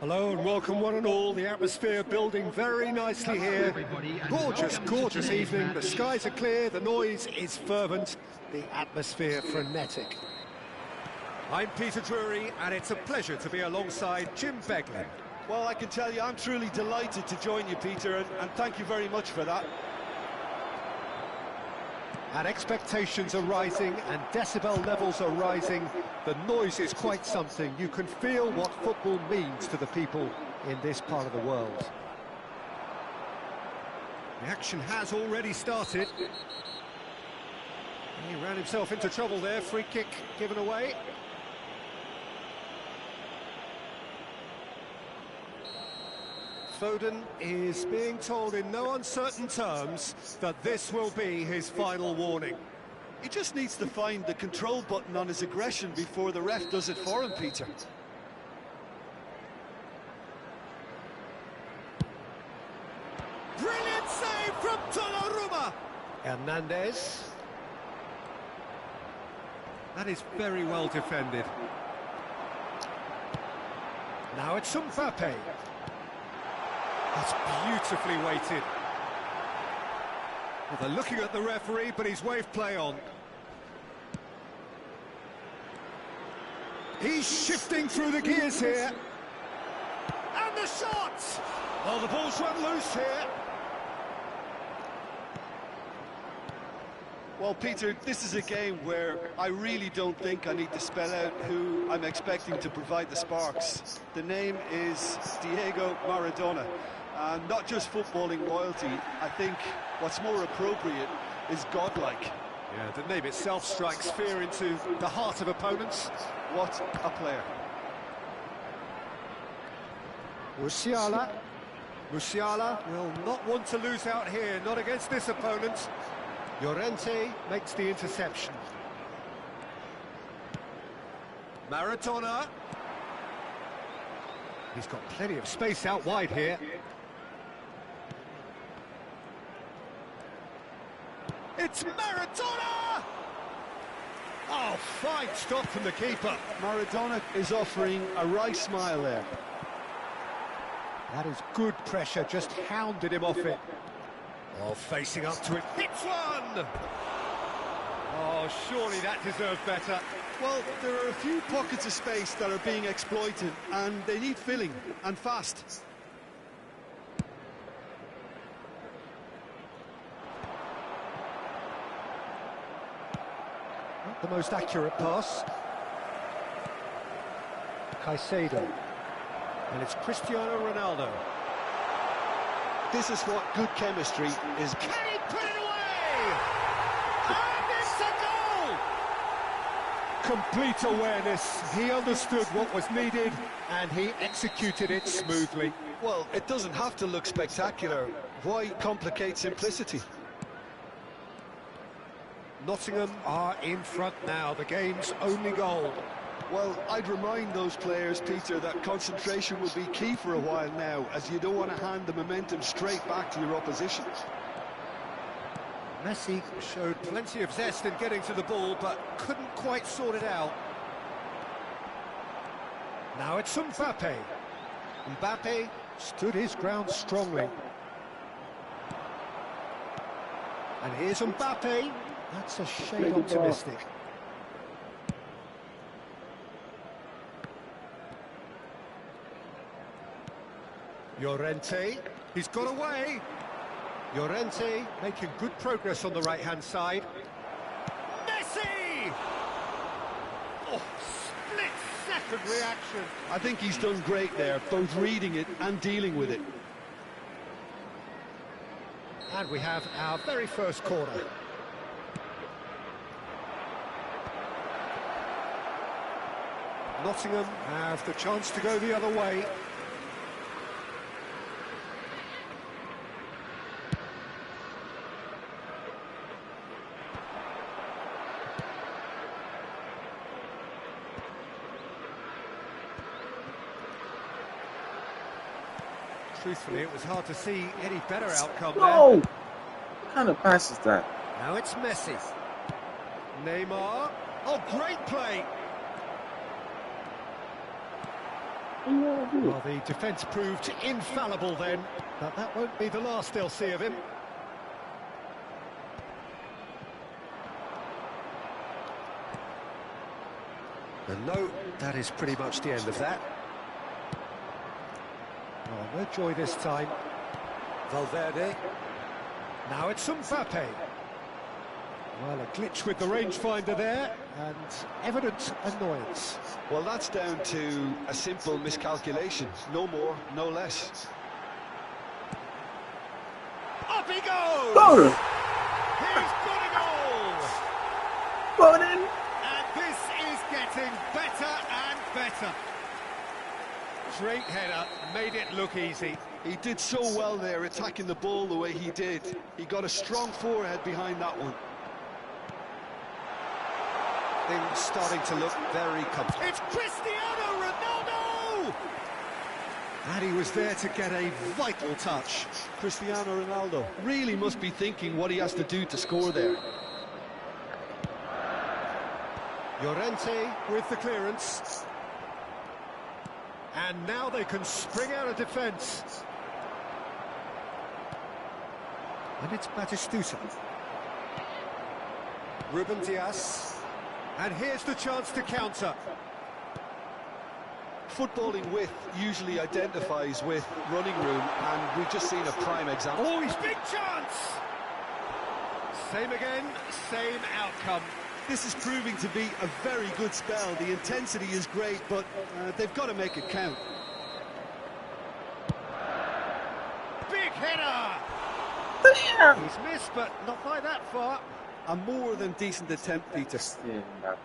Hello and welcome one and all. The atmosphere building very nicely here. Gorgeous, gorgeous evening. The skies are clear, the noise is fervent, the atmosphere frenetic. I'm Peter Drury and it's a pleasure to be alongside Jim Beglin. Well, I can tell you I'm truly delighted to join you, Peter, and thank you very much for that. And expectations are rising and decibel levels are rising. The noise is quite something. You can feel what football means to the people in this part of the world. The action has already started. He ran himself into trouble there. Free kick given away. Foden is being told in no uncertain terms that this will be his final warning. He just needs to find the control button on his aggression before the ref does it for him, Peter. Brilliant save from Donnarumma! Hernandez. That is very well defended. Now it's Mbappe. That's beautifully weighted. Well, they're looking at the referee, but he's waved play on. He's shifting through the gears here. And the shot! Oh, the ball's run loose here. Well, Peter, this is a game where I really don't think I need to spell out who I'm expecting to provide the sparks. The name is Diego Maradona. And not just footballing royalty, I think what's more appropriate is godlike. Yeah, the name itself strikes fear into the heart of opponents. What a player. Musiala. Musiala will not want to lose out here, not against this opponent. Llorente makes the interception. Maradona. He's got plenty of space out wide here. It's Maradona! Oh, fine stop from the keeper. Maradona is offering a right smile there. That is good pressure, just hounded him off it. Oh, facing up to it, hits one! Oh, surely that deserved better. Well, there are a few pockets of space that are being exploited, and they need filling, and fast. Not the most accurate pass. Caicedo. And it's Cristiano Ronaldo. This is what good chemistry is. Can he put it away? And it's a goal! Complete awareness. He understood what was needed and he executed it smoothly. Well, it doesn't have to look spectacular. Why complicate simplicity? Nottingham are in front now, the game's only goal. Well, I'd remind those players, Peter, that concentration will be key for a while now, as you don't want to hand the momentum straight back to your opposition. Messi showed plenty of zest in getting to the ball, but couldn't quite sort it out. Now it's Mbappe. Mbappe stood his ground strongly. And here's Mbappe. That's a shade optimistic. Llorente, he's got away. Llorente making good progress on the right-hand side. Messi! Oh, split-second reaction. I think he's done great there, both reading it and dealing with it. And we have our very first corner. Nottingham have the chance to go the other way. Truthfully, it was hard to see any better outcome there. What kind of pass is that? Now it's Messi. Neymar. Oh, great play. Well, the defence proved infallible then, but that won't be the last they'll see of him. And no, that is pretty much the end of that. Oh, no joy this time. Valverde. Now it's Mbappe. Well, a glitch with the rangefinder there, and evident annoyance. Well, that's down to a simple miscalculation. No more, no less. Up he goes! Goal! He's got a goal! Foden! And this is getting better and better. Straight header, made it look easy. He did so well there, attacking the ball the way he did. He got a strong forehead behind that one. Things starting to look very comfortable. It's Cristiano Ronaldo! And he was there to get a vital touch. Cristiano Ronaldo really must be thinking what he has to do to score there. Llorente with the clearance. And now they can spring out of defence. And it's Batistuta. Ruben Dias. And here's the chance to counter. Footballing width usually identifies with running room, and we've just seen a prime example. Oh, he's big chance! Same again, same outcome. This is proving to be a very good spell. The intensity is great, but they've got to make it count. Big header! He's missed, but not by that far. A more than decent attempt, Peter. Yeah, Mbappe.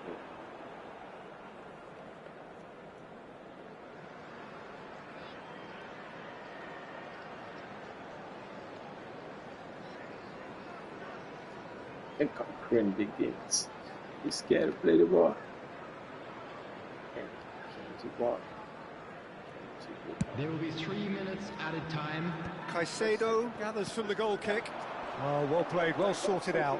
And conquering big games. He's scared to play the ball. There will be 3 minutes added time. Caicedo gathers from the goal kick. Oh, well played, well sorted out.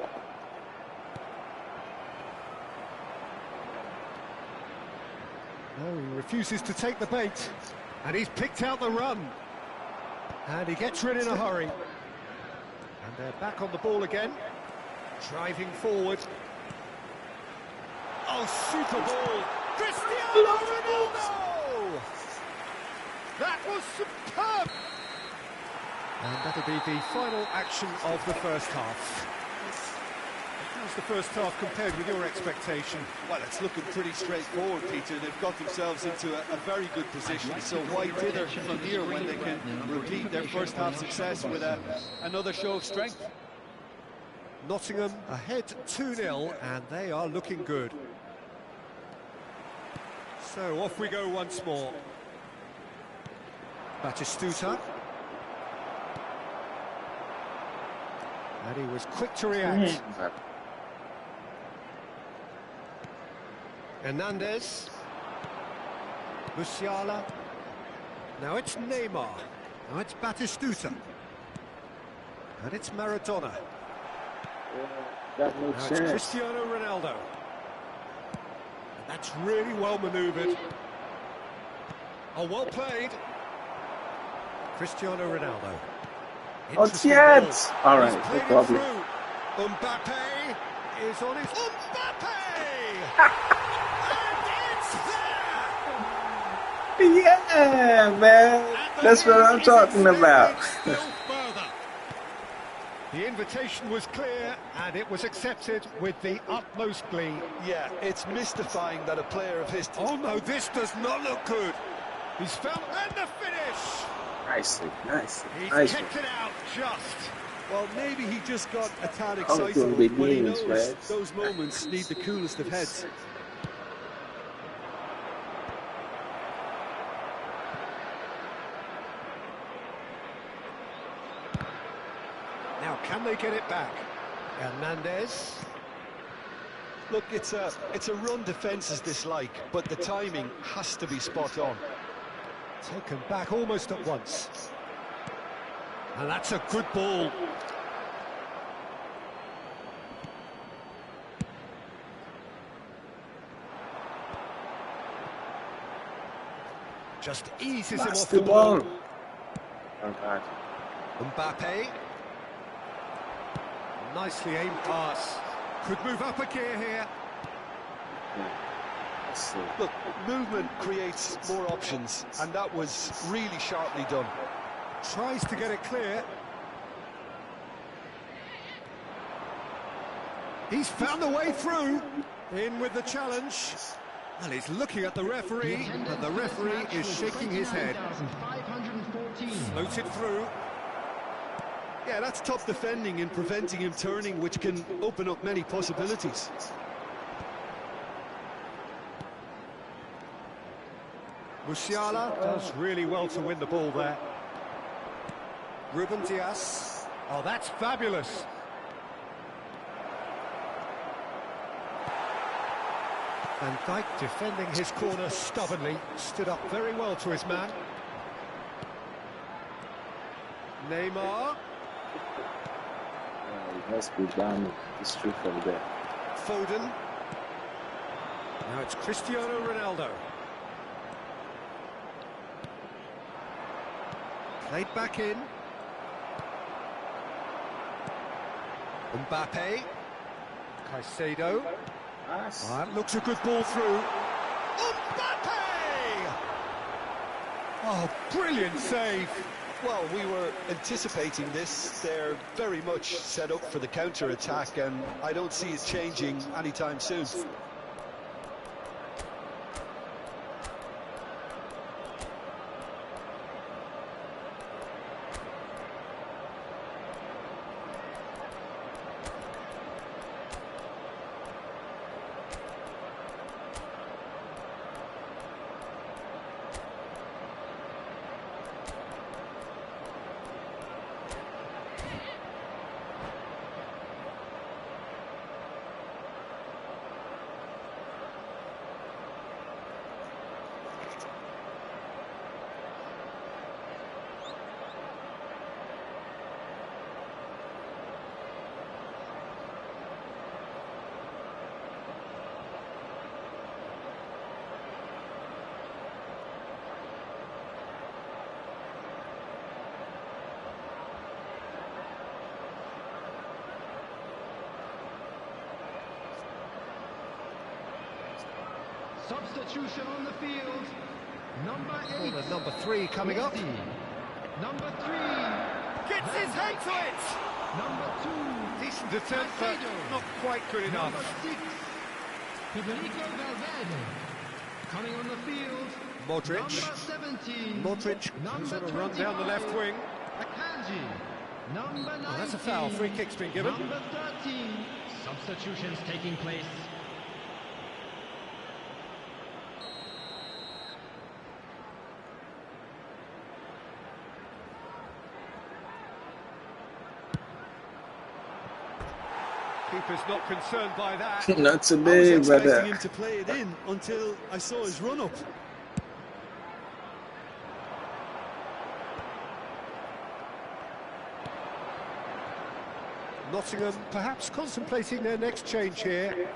No, he refuses to take the bait. And he's picked out the run. And he gets rid in a hurry. And they're back on the ball again. Driving forward. Oh, super ball! Cristiano Ronaldo! That was superb! And that'll be the final action of the first half. How's the first half compared with your expectation? Well, it's looking pretty straightforward, Peter. They've got themselves into a very good position. So why dither from here when they can repeat their first half success with another show of strength? Nottingham ahead 2-0, and they are looking good. So off we go once more. Batistuta. And he was quick to react. Hernandez. Musiala. Now it's Neymar. Now it's Batistuta. And it's Maradona. That Now makes it's sense. Cristiano Ronaldo. And that's really well manoeuvred. Oh, well played. Cristiano Ronaldo. Oh, Interesting chance! ball. All right, He's no played it problem. through. Mbappe is on his... Mbappe! And it's there! Yeah, man. That's what I'm talking about. Still further. The invitation was clear, and it was accepted with the utmost glee. Yeah, it's mystifying that a player of his... Oh no, this does not look good. He's found... And the finish! Nicely, nicely, He's nicely. kicked it out just. Well, maybe he just got a tad doing excited big when he games, knows man. those moments need the coolest of heads. Now, can they get it back? Hernandez. Look, it's a run defence's dislike, but the timing has to be spot on. Taken back almost at once. And that's a good ball. Just eases him Pass off the the ball. ball. Oh, God. Mbappe. Nicely aimed pass. Could move up a gear here. Yeah. That's it. Look, movement creates more options, and that was really sharply done. Tries to get it clear. He's found the way through. In with the challenge. And he's looking at the referee, and the referee is shaking his head. 29,514. Floated through. Yeah, that's tough defending and preventing him turning, which can open up many possibilities. Musiala does really well to win the ball there. Ruben Dias. Oh, that's fabulous. Van Dijk defending his corner stubbornly, stood up very well to his man. Neymar. It has to be done. It's true from there. Foden. Now it's Cristiano Ronaldo. Played back in. Mbappe. Caicedo. Nice. That looks a good ball through. Mbappe! Oh, brilliant save. Well, we were anticipating this. They're very much set up for the counter-attack, and I don't see it changing anytime soon. Substitution on the field. Number 8. Corner number 3 coming up. Number 3. Gets his head to it. Number 2. Decent attempt, but not quite good Number enough. 6. Federico Valverde. Coming on the field. Modric. Number 17. Modric goes Number on a run down the 25. left wing. Akanji. Number 19. Oh, that's a foul. Free kick's been given. Number 13. Substitutions taking place. Keeper's not concerned by that. Not I today, was expecting brother. him to play it in until I saw his run-up. Nottingham perhaps contemplating their next change here.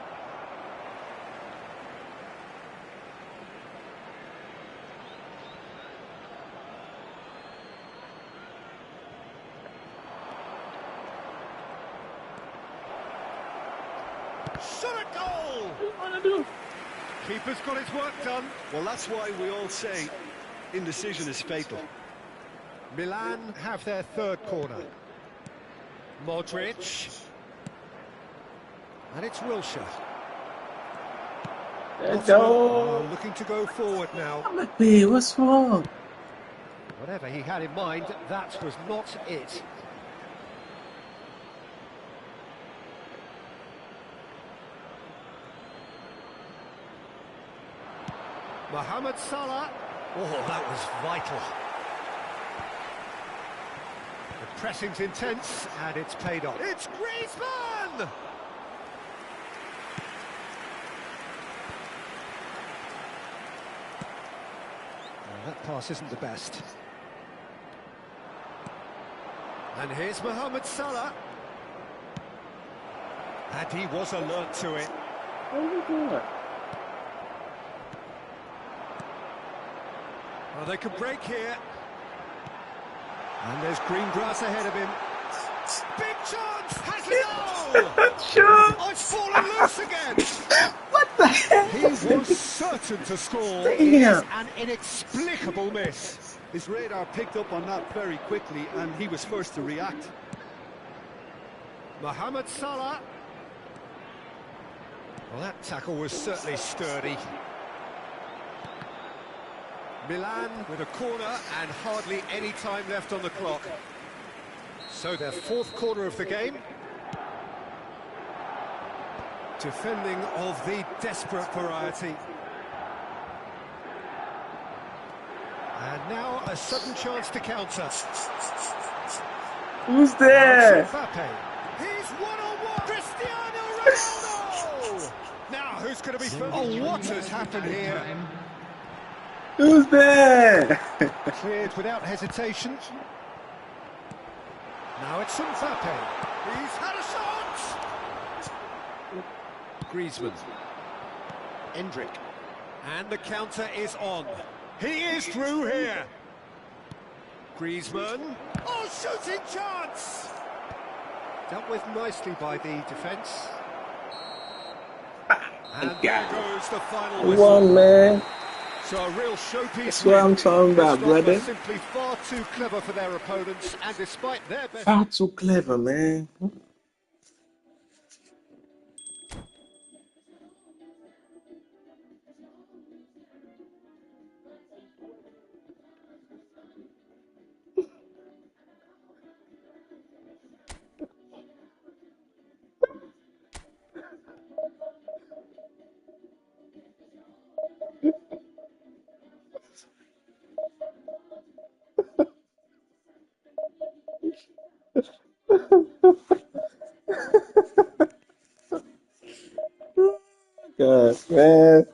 Shot a goal! What do you want to do? Keeper's got his work done. Well, that's why we all say indecision is fatal. Milan have their third corner. Modric. And it's Wilshere. Let's go. Looking to go forward now. Mbappe, what's wrong? Whatever he had in mind, that was not it. Mohamed Salah. Oh, that was vital. The pressing's intense, and it's paid off. It's Griezmann! Well, that pass isn't the best. And here's Mohamed Salah. And he was alert to it. What are you doing? Well, they could break here. And there's green grass ahead of him. Big chance! Has it all! Sure. Oh, it's fallen loose again! What the heck? He was certain to score. Damn. It is an inexplicable miss. His radar picked up on that very quickly, and he was first to react. Mohamed Salah. Well, that tackle was certainly sturdy. Milan with a corner and hardly any time left on the clock. So their fourth corner of the game. Defending of the desperate variety. And now a sudden chance to counter. Who's there? Mbappe. He's one-on-one. Cristiano Ronaldo! Now who's going to be first? Oh, what has happened here? Who's there? Cleared without hesitation. Now it's Mbappe. He's had a shot! Griezmann. Endrick. And the counter is on. He is through here. Griezmann. Oh, shooting chance! Dealt with nicely by the defence. And there goes the final Come whistle. on, man. So a real showpiece. That's what I'm talking about, This lot brother. were simply far too clever for their opponents, and despite their best... Far too clever, man. God, man.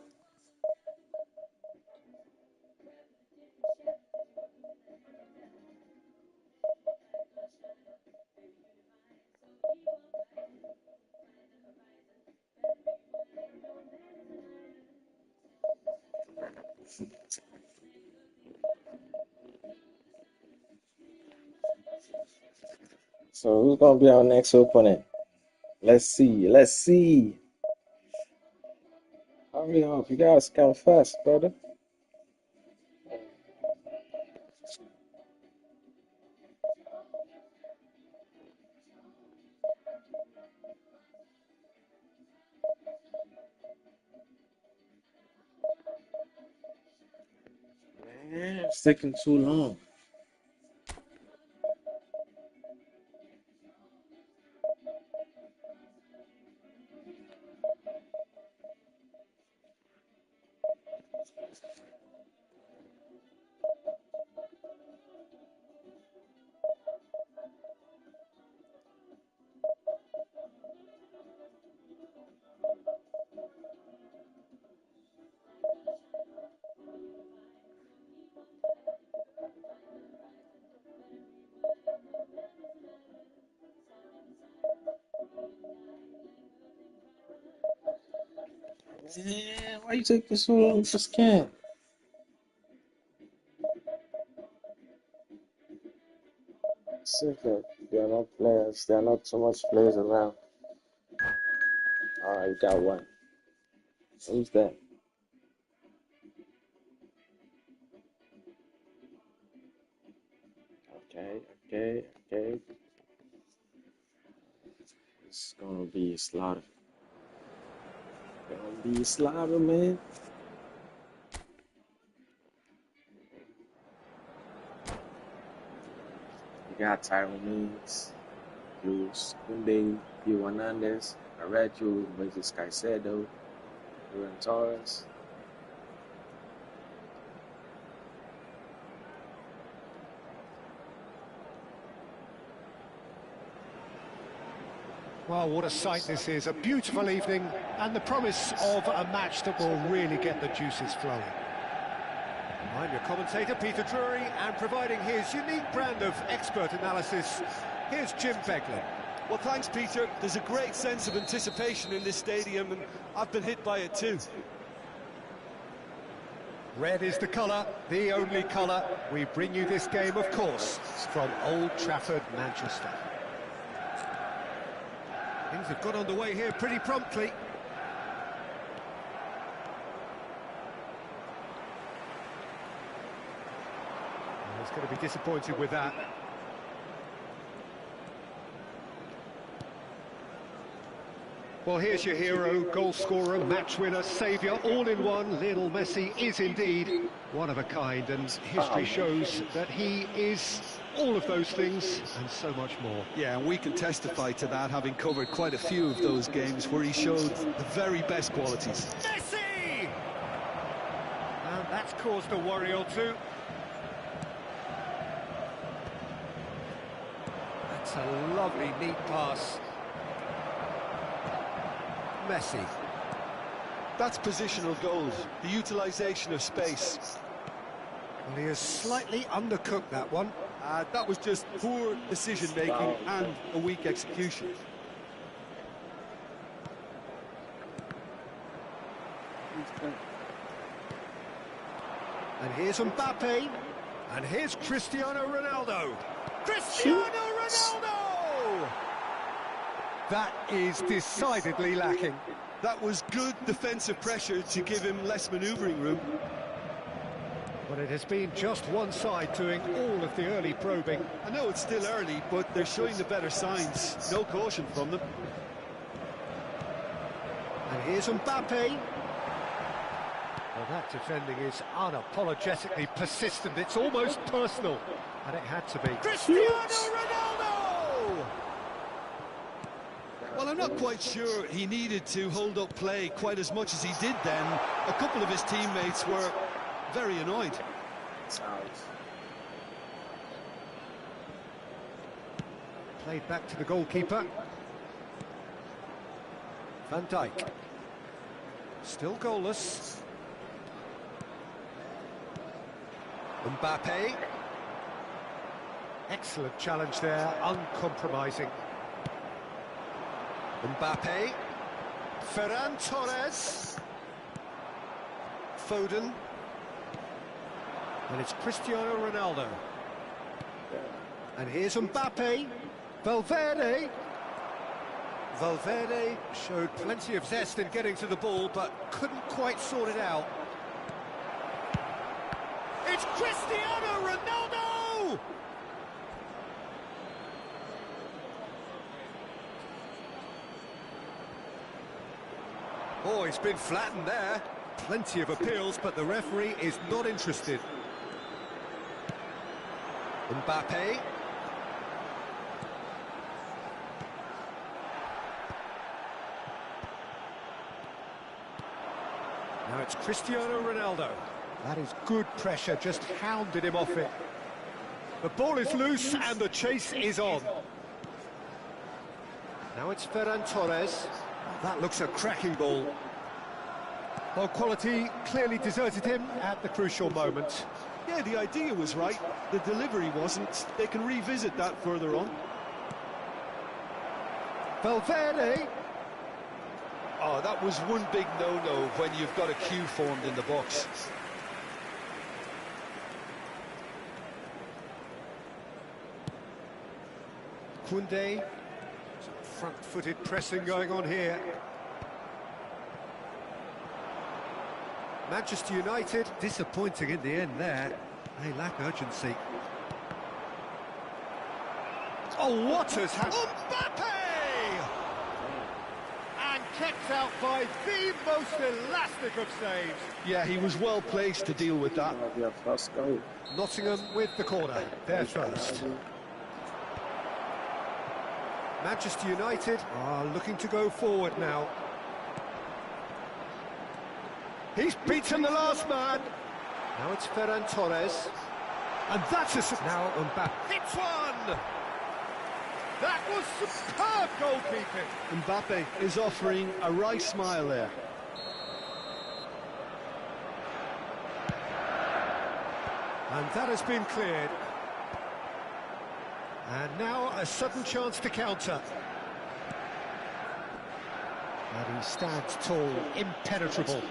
So who's gonna be our next opponent? Let's see. Let's see. Hurry up, you guys come fast, brother. Man, it's taking too long. Man, why you taking so long to scan? Simple. There are not players. There are not so much players around. Alright, you got one. Who's that? Okay. It's gonna be a slaughter. Gonna be a slaughter, man. You got Tyron Mings, Luis Kunde, Pio Hernandez, Araujo, Moises Caicedo, Ruben Torres. Well, what a sight this is. A beautiful evening and the promise of a match that will really get the juices flowing. I'm your commentator, Peter Drury, and providing his unique brand of expert analysis, here's Jim Beglin. Well, thanks, Peter. There's a great sense of anticipation in this stadium, and I've been hit by it too. Red is the colour, the only colour. We bring you this game, of course, from Old Trafford, Manchester. Things have got underway here pretty promptly. He's going to be disappointed with that. Well, here's your hero, goal scorer, match winner, saviour, all in one. Lionel Messi is indeed one of a kind, and history shows that he is all of those things and so much more. Yeah, and we can testify to that, having covered quite a few of those games where he showed the very best qualities. Messi! And that's caused a worry or two. That's a lovely, neat pass. Messi. That's positional goals, the utilisation of space. Well, he has slightly undercooked that one. That was just poor decision-making and a weak execution. And here's Mbappe. And here's Cristiano Ronaldo. Cristiano Ronaldo! That is decidedly lacking. That was good defensive pressure to give him less manoeuvring room. But it has been just one side doing all of the early probing. I know it's still early, but they're showing the better signs. No caution from them. And here's Mbappe. Well, that defending is unapologetically persistent. It's almost personal. And it had to be. Cristiano Ronaldo! Well, I'm not quite sure he needed to hold up play quite as much as he did then. A couple of his teammates were very annoyed. Played back to the goalkeeper. Van Dijk. Still goalless. Mbappe. Excellent challenge there, uncompromising. Mbappe. Ferran Torres. Foden. And it's Cristiano Ronaldo. And here's Mbappe. Valverde. Valverde showed plenty of zest in getting to the ball, but couldn't quite sort it out. It's Cristiano Ronaldo! Oh, he's been flattened there. Plenty of appeals, but the referee is not interested. Mbappe. Now it's Cristiano Ronaldo. That is good pressure, just hounded him off it. The ball is loose and the chase is on. Now it's Ferran Torres. That looks a cracking ball. Well, quality clearly deserted him at the crucial moment. Yeah, the idea was right. The delivery wasn't. They can revisit that further on. Valverde. Oh, that was one big no-no when you've got a queue formed in the box. Koundé. Some front-footed pressing going on here. Manchester United, disappointing in the end there. They lack urgency. Oh, what has happened? Mbappe! And kept out by the most elastic of saves. Yeah, he was well placed to deal with that. Nottingham with the corner, their first. Manchester United are looking to go forward now. He's beaten the last man. Now it's Ferran Torres. And that's a... Now Mbappe hits one! That was superb goalkeeping. Mbappe is offering a right smile there. And that has been cleared. And now a sudden chance to counter. And he stands tall, impenetrable.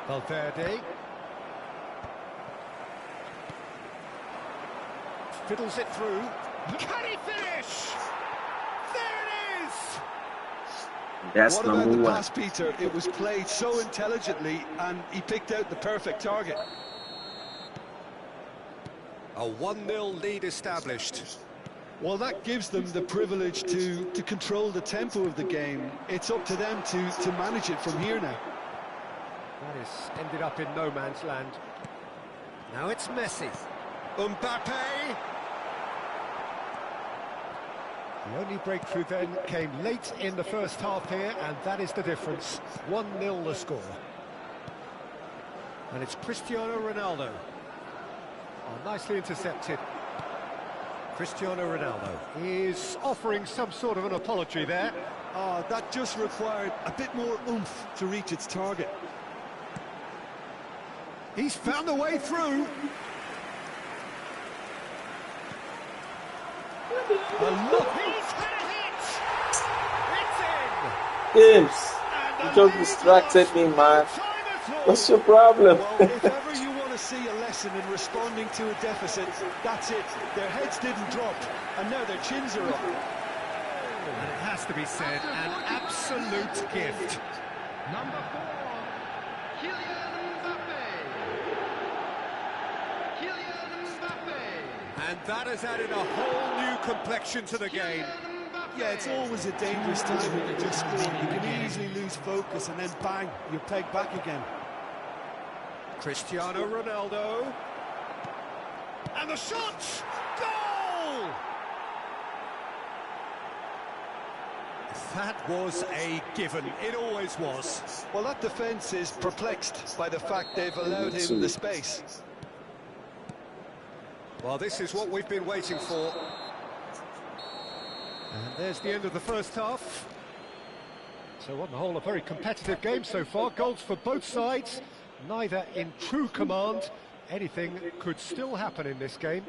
Valverde. Fiddles it through. Can he finish? There it is! That's What about number the one. pass, Peter? It was played so intelligently and he picked out the perfect target. A 1-0 lead established. Well, that gives them the privilege to control the tempo of the game. It's up to them to manage it from here now. That is ended up in no man's land. Now it's Messi. Mbappe! The only breakthrough then came late in the first half here, and that is the difference. 1-0 the score. And it's Cristiano Ronaldo. Oh, nicely intercepted. Cristiano Ronaldo is offering some sort of an apology there. That just required a bit more oomph to reach its target. He's found a way through. Look, he's had a hit! It's in! James, you just distracted me, man. What's your problem? Well, if ever you want to see a lesson in responding to a deficit, that's it. Their heads didn't drop, and now their chins are up. And it has to be said, an absolute gift. Number 4, Kylian Mbappe. Kylian Mbappe. And that has added a whole new complexion to the game. Yeah, it's always a dangerous time when you just score. You can easily lose focus, and then bang, you're pegged back again. Cristiano Ronaldo. And the shot! Goal! That was a given. It always was. Well, that defence is perplexed by the fact they've allowed him the space. Well, this is what we've been waiting for. And there's the end of the first half. So on the whole, a very competitive game so far. Goals for both sides, neither in true command. Anything could still happen in this game.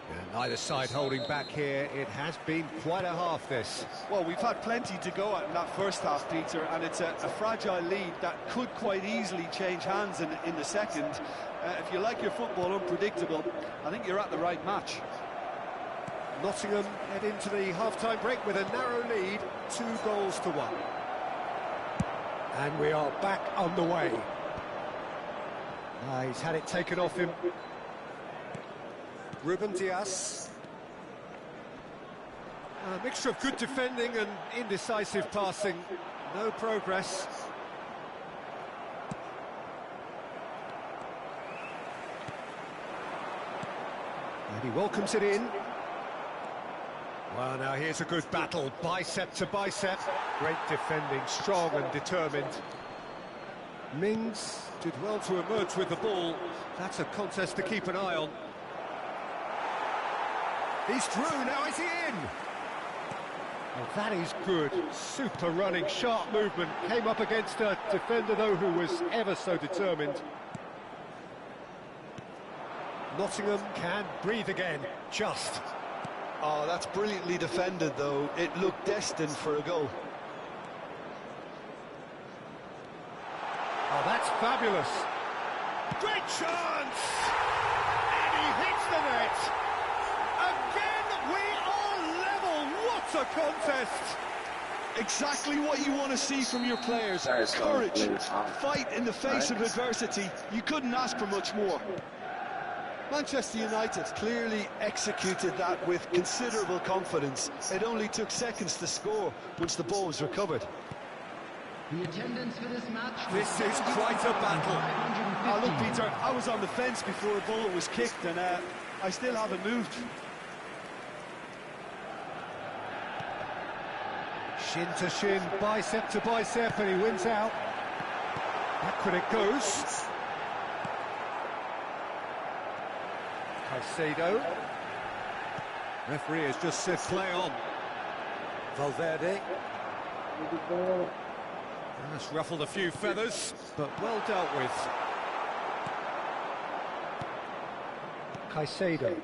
And neither side holding back here. It has been quite a half, this. Well, we've had plenty to go at in that first half, Peter, and it's a fragile lead that could quite easily change hands in the second. If you like your football unpredictable, I think you're at the right match. Nottingham head into the half-time break with a narrow lead, 2-1. And we are back on the way. He's had it taken off him. Ruben Dias. A mixture of good defending and indecisive passing. No progress. And he welcomes it in. Well, now here's a good battle, bicep to bicep. Great defending, strong and determined. Mings did well to emerge with the ball. That's a contest to keep an eye on. He's through, now is he in? Oh, that is good. Super running, sharp movement. Came up against a defender, though, who was ever so determined. Nottingham can breathe again, just. Oh, that's brilliantly defended, though. It looked destined for a goal. Oh, that's fabulous. Great chance! And he hits the net. Again, we are level. What a contest! Exactly what you want to see from your players. Courage, fight in the face of adversity. You couldn't ask for much more. Manchester United clearly executed that with considerable confidence. It only took seconds to score once the ball was recovered. The attendance for this match. This is quite a battle. Oh, look, Peter, I was on the fence before the ball was kicked, and I still haven't moved. Shin to shin, bicep to bicep, and he wins out. Backward it goes. Caicedo. Referee has just said play on. Valverde. That's ruffled a few feathers, but well dealt with. Caicedo.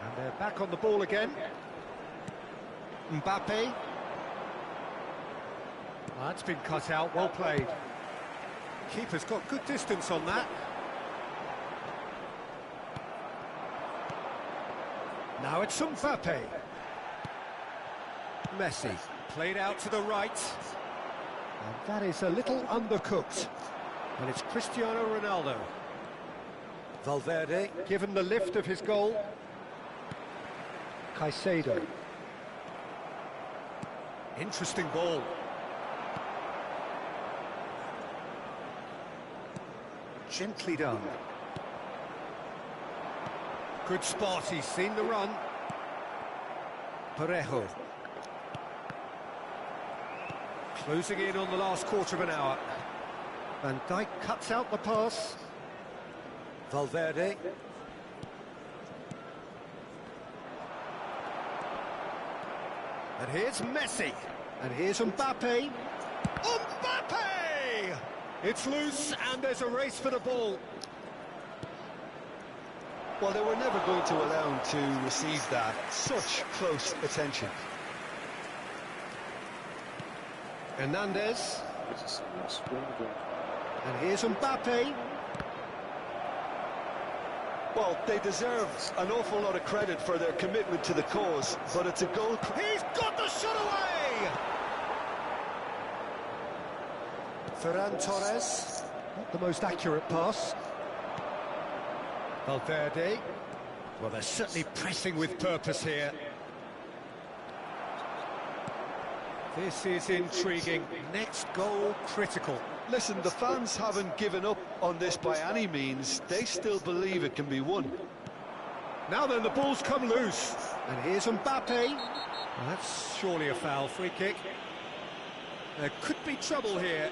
And they're back on the ball again. Mbappe. That's been cut out, well played. Keeper's got good distance on that. Now it's Mbappe. Messi, played out to the right. And that is a little undercooked. And it's Cristiano Ronaldo. Valverde, given the lift of his goal. Caicedo. Interesting ball. Gently done. Good spot, he's seen the run. Parejo. Closing in on the last quarter of an hour. Van Dijk cuts out the pass. Valverde. And here's Messi. And here's Mbappe. Mbappe! It's loose and there's a race for the ball. Well, they were never going to allow him to receive that. Such close attention. Hernandez. And here's Mbappe. Well, they deserve an awful lot of credit for their commitment to the cause, but it's a goal. He's got the shot away! Ferran Torres. Not the most accurate pass. Valverde. Well, they're certainly pressing with purpose here. This is intriguing. Next goal critical. Listen, the fans haven't given up on this by any means. They still believe it can be won. Now then, the ball's come loose. And here's Mbappe. Well, that's surely a foul. Free kick. There could be trouble here.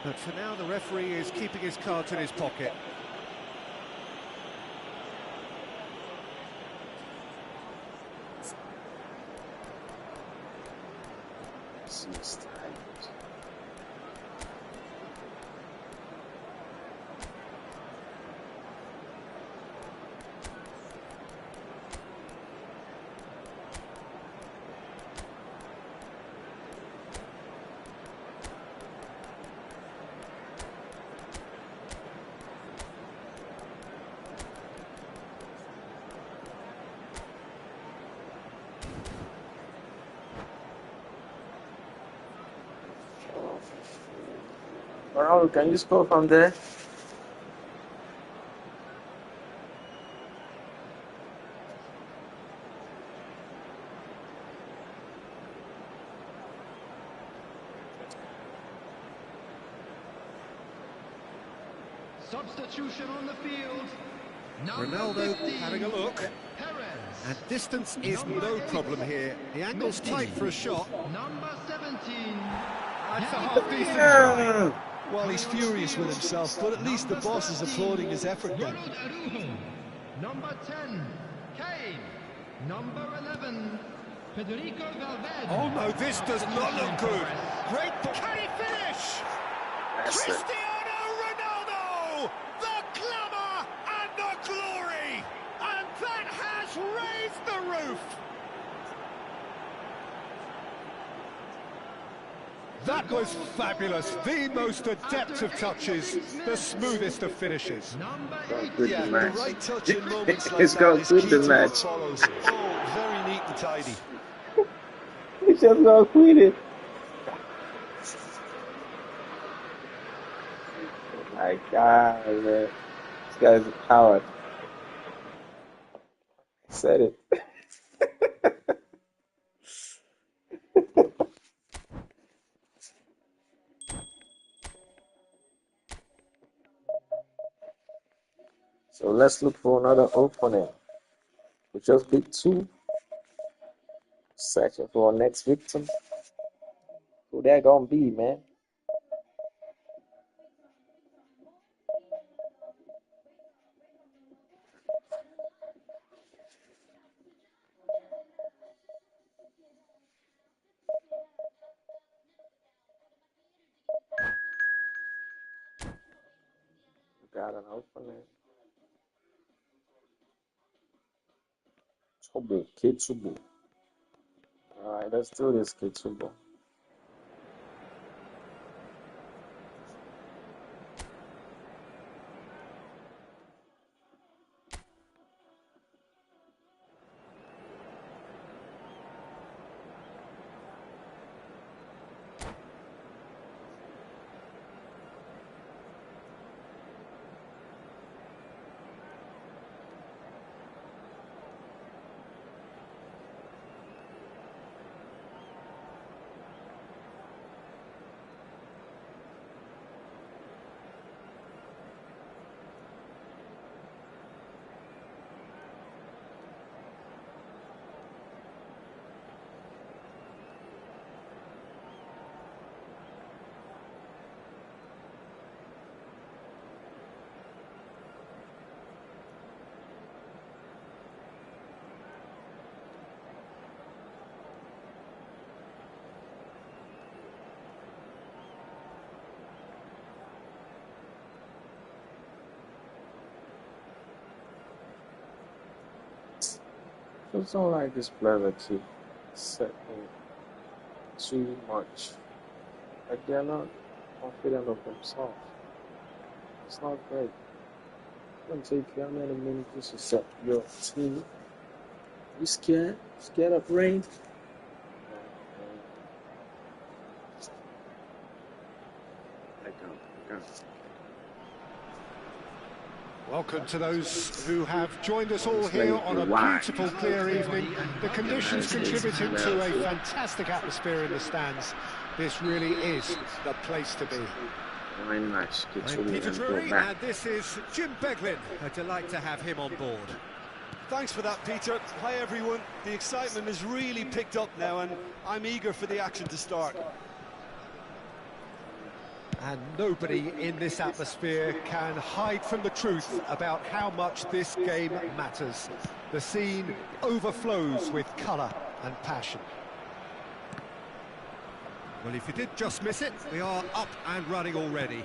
But for now, the referee is keeping his cards in his pocket. Ronaldo, can you score from there? Substitution on the field. Ronaldo having a look. And distance is no problem here. The angle's tight for a shot. Number 17. That's a half-decent try. Well, he's furious with himself, but at least the boss is applauding his effort then. Number 10, Kane. Number 11, Federico Valverde. Oh no, this does not look good. Great, can he finish? Cristiano Ronaldo! The glamour and the glory! And that has raised the roof! That was fabulous. The most adept of touches, the smoothest of finishes. Number 8, Yeah, the right touch in moments like It's that gone is good key the to match. what follows. Oh, very neat and tidy. He just got quitted. Oh my God, man. This guy's a coward. I said it. So let's look for another opponent. We just picked two. Searching for our next victim. Who that gonna be, man? We got an opponent. Chobo, Ketsubo. Alright, let's do this, Ketsubo. just don't like this player to set me too much. Like they're not confident of themselves. It's not great. It's gonna take you how many minutes just to set your team? You scared? Scared of rain? Welcome to those who have joined us all here on a beautiful, clear evening. The conditions contributing to a fantastic atmosphere in the stands. This really is the place to be. I'm Peter Drury, and this is Jim Beglin. A delight to have him on board. Thanks for that, Peter. Hi, everyone. The excitement has really picked up now, and I'm eager for the action to start. And nobody in this atmosphere can hide from the truth about how much this game matters. The scene overflows with colour and passion. Well, if you did just miss it, we are up and running already.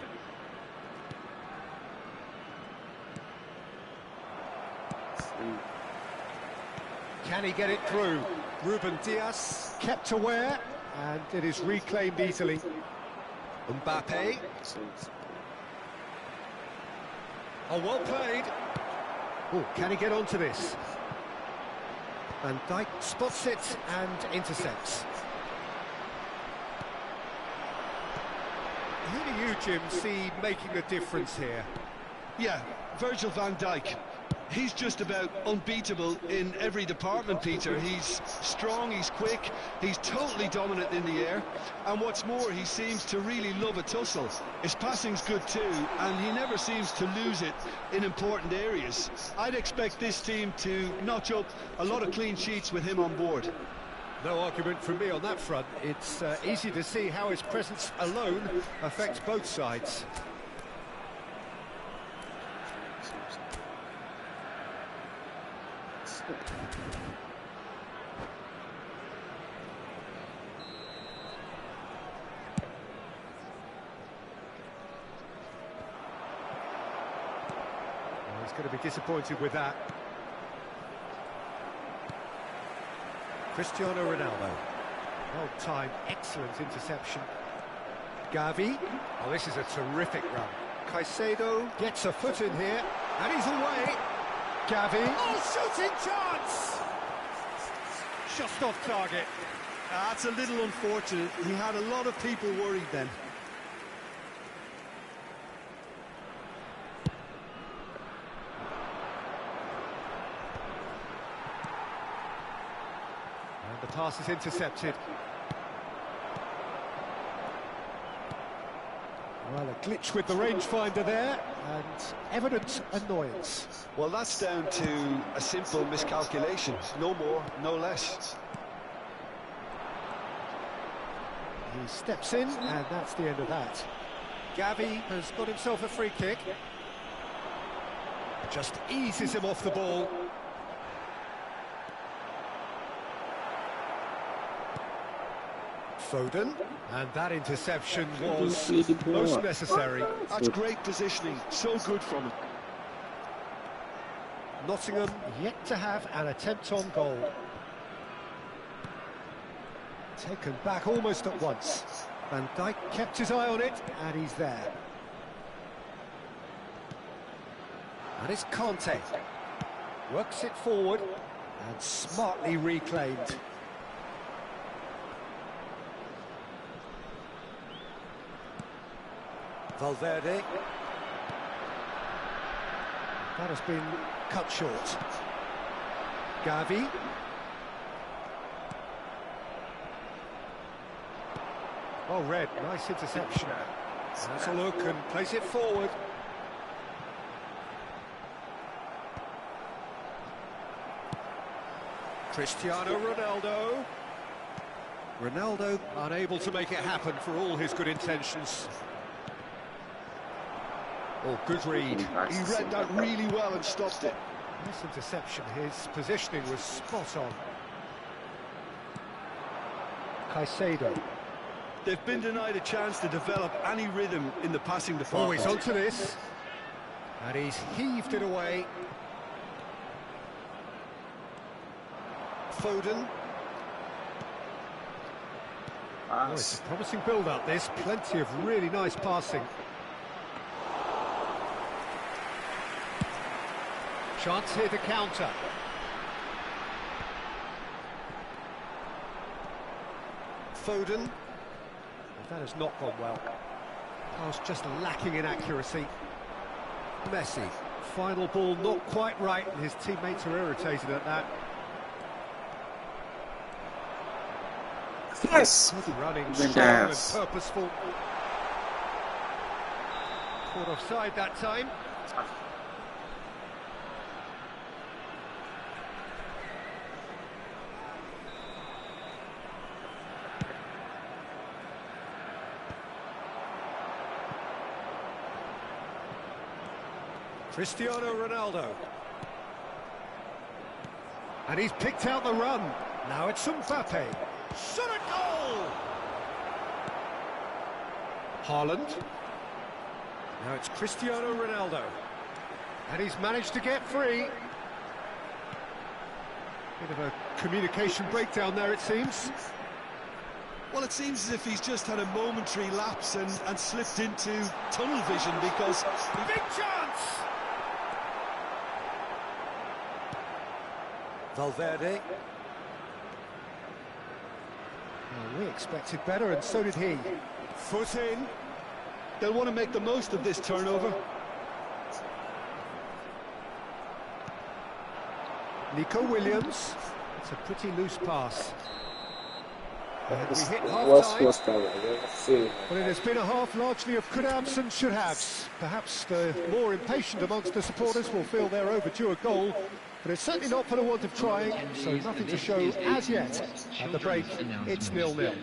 Can he get it through? Ruben Dias kept aware, and it is reclaimed easily. Mbappe. Oh, well played. Oh, can he get onto this? Van Dijk spots it and intercepts. Who do you, Jim, see making a difference here? Yeah, Virgil van Dijk. He's just about unbeatable in every department, Peter. He's strong, he's quick, he's totally dominant in the air. And what's more, he seems to really love a tussle. His passing's good too, and he never seems to lose it in important areas. I'd expect this team to notch up a lot of clean sheets with him on board. No argument from me on that front. It's easy to see how his presence alone affects both sides. Well, he's going to be disappointed with that. Cristiano Ronaldo. Well-timed, excellent interception. Gavi. Oh, this is a terrific run. Caicedo gets a foot in here, and he's away. Gavi. Oh, shooting chance! Just off target. That's a little unfortunate. He had a lot of people worried then. And the pass is intercepted. Well, a glitch with the rangefinder there, and evident annoyance. Well, that's down to a simple miscalculation. No more, no less. He steps in, and that's the end of that. Gavi has got himself a free kick. Just eases him off the ball. Foden, and that interception was most necessary. That's great positioning, so good from him. Nottingham yet to have an attempt on goal. Taken back almost at once. Van Dijk kept his eye on it, and he's there. And it's Conte. Works it forward, and smartly reclaimed. Valverde. That has been cut short. Gavi. Oh, Red, nice interception. Has a look and plays it forward. Cristiano Ronaldo. Ronaldo unable to make it happen for all his good intentions. Oh, good read. He read that really well and stopped it. Nice interception. His positioning was spot on. Caicedo. They've been denied a chance to develop any rhythm in the passing department. Oh, he's onto this. And he's heaved it away. Foden. Oh, it's a promising build-up, this. Plenty of really nice passing. Chance here to counter. Foden. Well, that has not gone well. Pass just lacking in accuracy. Messi. Final ball not quite right, and his teammates are irritated at that. Yes! Running strong and purposeful. Caught offside that time. Cristiano Ronaldo. And he's picked out the run. Now it's Mbappe. Shot a goal! Haaland. Now it's Cristiano Ronaldo. And he's managed to get free. Bit of a communication breakdown there, it seems. Well, it seems as if he's just had a momentary lapse and slipped into tunnel vision because... Big chance! Valverde. Well, we expected better, and so did he. Foot in. They'll want to make the most of this turnover. Nico Williams. It's a pretty loose pass. And we hit half-time. But it has been a half largely of could-haves and should-haves. Perhaps the more impatient amongst the supporters will feel they're overdue a goal, but it's certainly not for the want of trying, so nothing to show as yet. At the break, it's 0-0.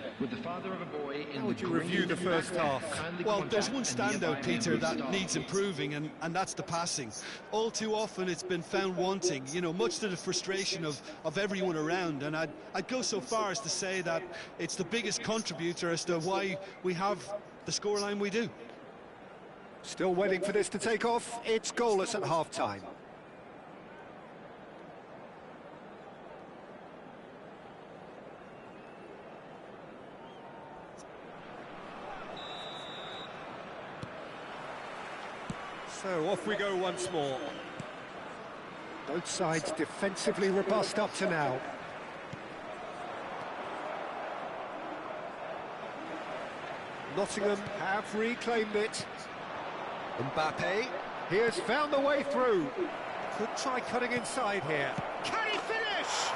How would you review the first half? Well, there's one standout, Peter, that needs improving, and that's the passing. All too often it's been found wanting, you know, much to the frustration of everyone around, and I'd go so far as to say that it's the biggest contributor as to why we have the scoreline we do. Still waiting for this to take off. It's goalless at half-time. So off we go once more. Both sides defensively robust up to now. Nottingham have reclaimed it. Mbappe, he has found the way through. Could try cutting inside here. Can he finish?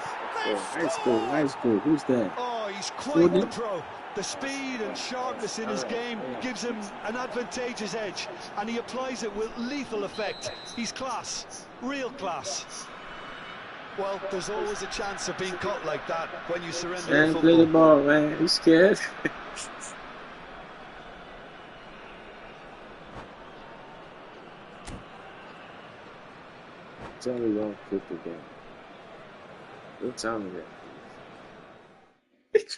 Nice goal. Who's that? Oh, he's quite the pro. The speed and sharpness in his game gives him an advantageous edge, and he applies it with lethal effect. He's class, real class. Well, there's always a chance of being caught like that when you surrender Man, football. play the ball, man. You scared? Tell me don't quit the game. Don't tell me that.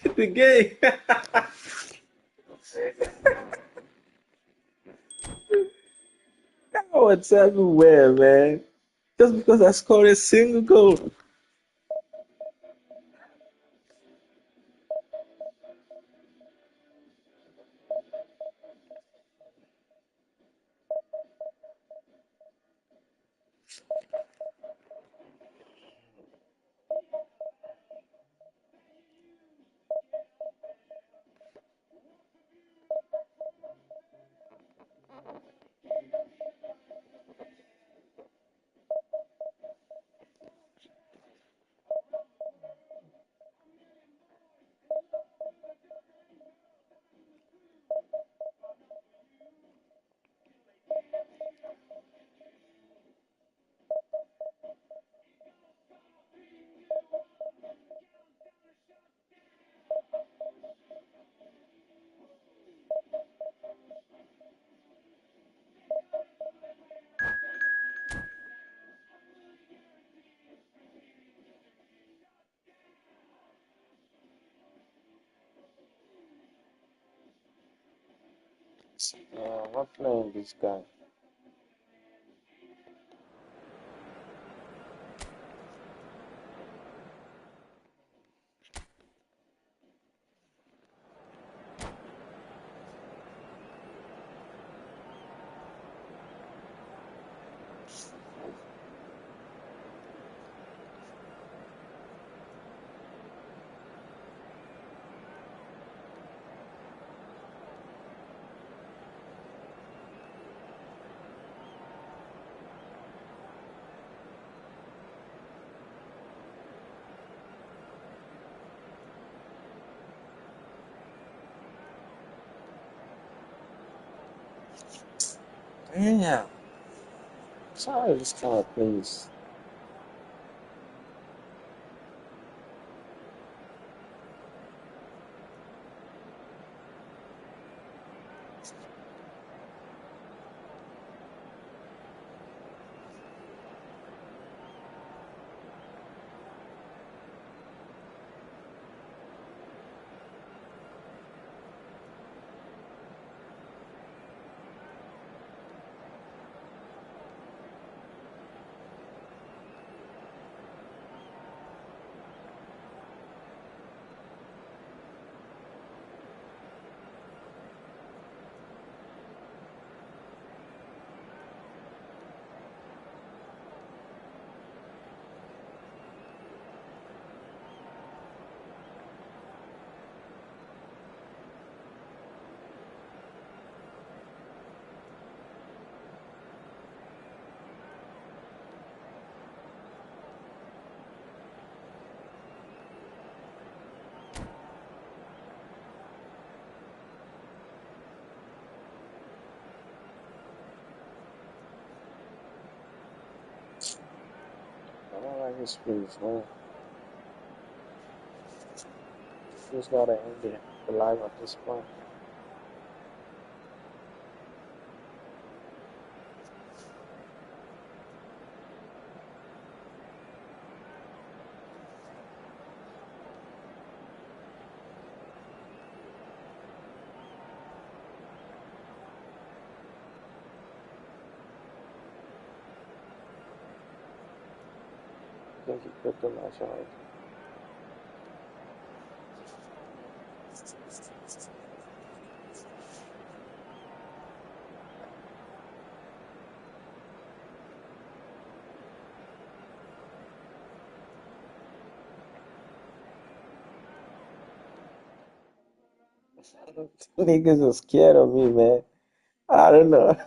Quit the game. Oh, it's everywhere, man. Just because I scored a single goal. I'm not playing this guy. Damn. Sorry, this kind of plays. I don't like his plays, man. Just gotta end the live at this point. I think he quit the match already. Niggas are scared of me, man. I don't know.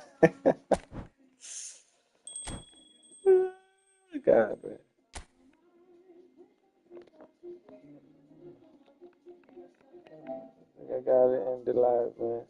God, man. I gotta end the live, man.